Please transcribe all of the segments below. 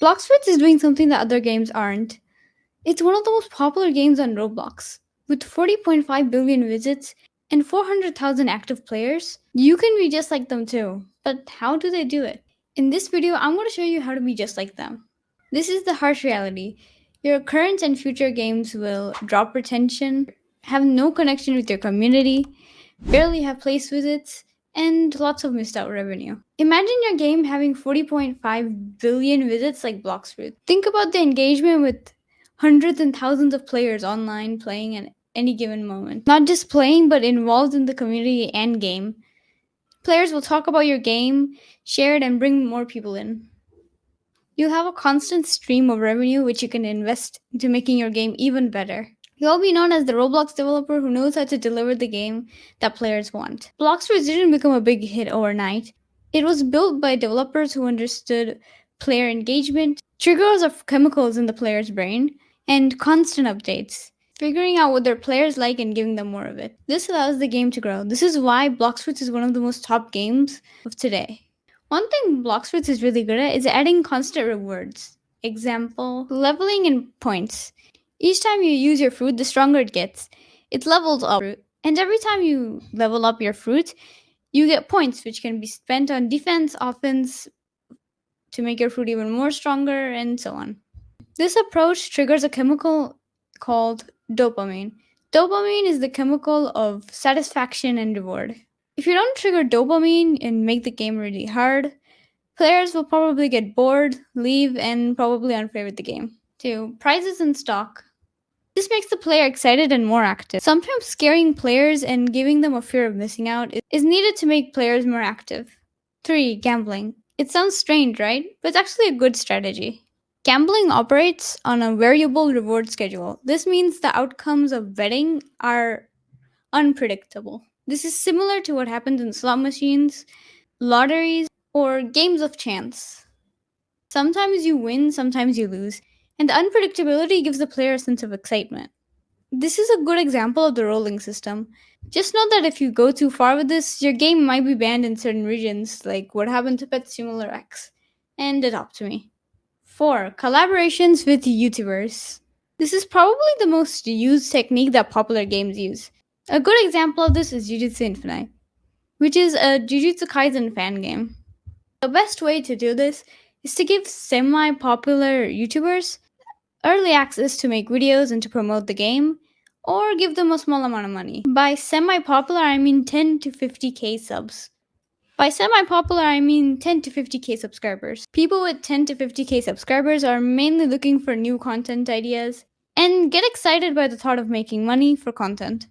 Blox Fruits is doing something that other games aren't. It's one of the most popular games on Roblox. With 40.5 billion visits and 400,000 active players, you can be just like them too. But how do they do it? In this video, I'm going to show you how to be just like them. This is the harsh reality. Your current and future games will drop retention, have no connection with your community, barely have place visits, and lots of missed out revenue. Imagine your game having 40.5 billion visits like Blox Fruits. Think about the engagement with hundreds and thousands of players online playing at any given moment. Not just playing, but involved in the community and game. Players will talk about your game, share it, and bring more people in. You'll have a constant stream of revenue which you can invest into making your game even better. You'll be known as the Roblox developer who knows how to deliver the game that players want. Blox Fruits didn't become a big hit overnight. It was built by developers who understood player engagement, triggers of chemicals in the player's brain, and constant updates, figuring out what their players like and giving them more of it. This allows the game to grow. This is why Blox Fruits is one of the most top games of today. One thing Blox Fruits is really good at is adding constant rewards. Example, leveling in points. Each time you use your fruit, the stronger it gets. It levels up. And every time you level up your fruit, you get points which can be spent on defense, offense, to make your fruit even more stronger, and so on. This approach triggers a chemical called dopamine. Dopamine is the chemical of satisfaction and reward. If you don't trigger dopamine and make the game really hard, players will probably get bored, leave, and probably unfavorite the game. 2. Prizes in stock. This makes the player excited and more active. Sometimes scaring players and giving them a fear of missing out is needed to make players more active. 3. Gambling. It sounds strange, right? But it's actually a good strategy. Gambling operates on a variable reward schedule. This means the outcomes of betting are unpredictable. This is similar to what happens in slot machines, lotteries, or games of chance. Sometimes you win, sometimes you lose, and the unpredictability gives the player a sense of excitement. This is a good example of the rolling system. Just note that if you go too far with this, your game might be banned in certain regions, like what happened to Pet Simulator X. And adopt me. 4. Collaborations with YouTubers. This is probably the most used technique that popular games use. A good example of this is Jujutsu Infinite, which is a Jujutsu Kaisen fan game. The best way to do this is to give semi-popular YouTubers early access to make videos and to promote the game, or give them a small amount of money. By semi-popular, I mean 10 to 50k subs. By semi-popular, I mean 10 to 50k subscribers. People with 10 to 50k subscribers are mainly looking for new content ideas and get excited by the thought of making money for content.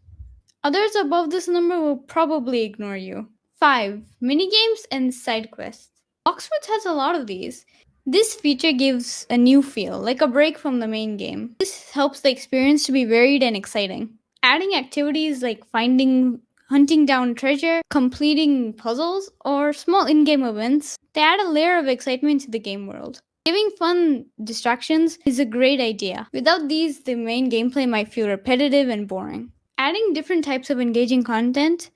Others above this number will probably ignore you. 5. Minigames and side quests. Blox Fruits has a lot of these. This feature gives a new feel, like a break from the main game. This helps the experience to be varied and exciting. Adding activities like hunting down treasure, completing puzzles, or small in-game events, they add a layer of excitement to the game world. Giving fun distractions is a great idea. Without these, the main gameplay might feel repetitive and boring. Adding different types of engaging content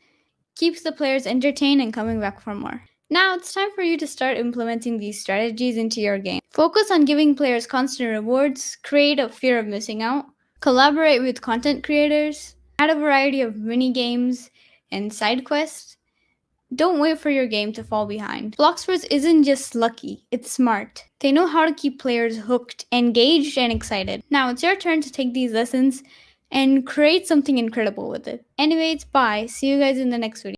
keeps the players entertained and coming back for more. Now it's time for you to start implementing these strategies into your game. Focus on giving players constant rewards, create a fear of missing out, collaborate with content creators, add a variety of mini games and side quests. Don't wait for your game to fall behind. Blox Fruits isn't just lucky, it's smart. They know how to keep players hooked, engaged, and excited. Now it's your turn to take these lessons and create something incredible with it. Anyways, bye. See you guys in the next video.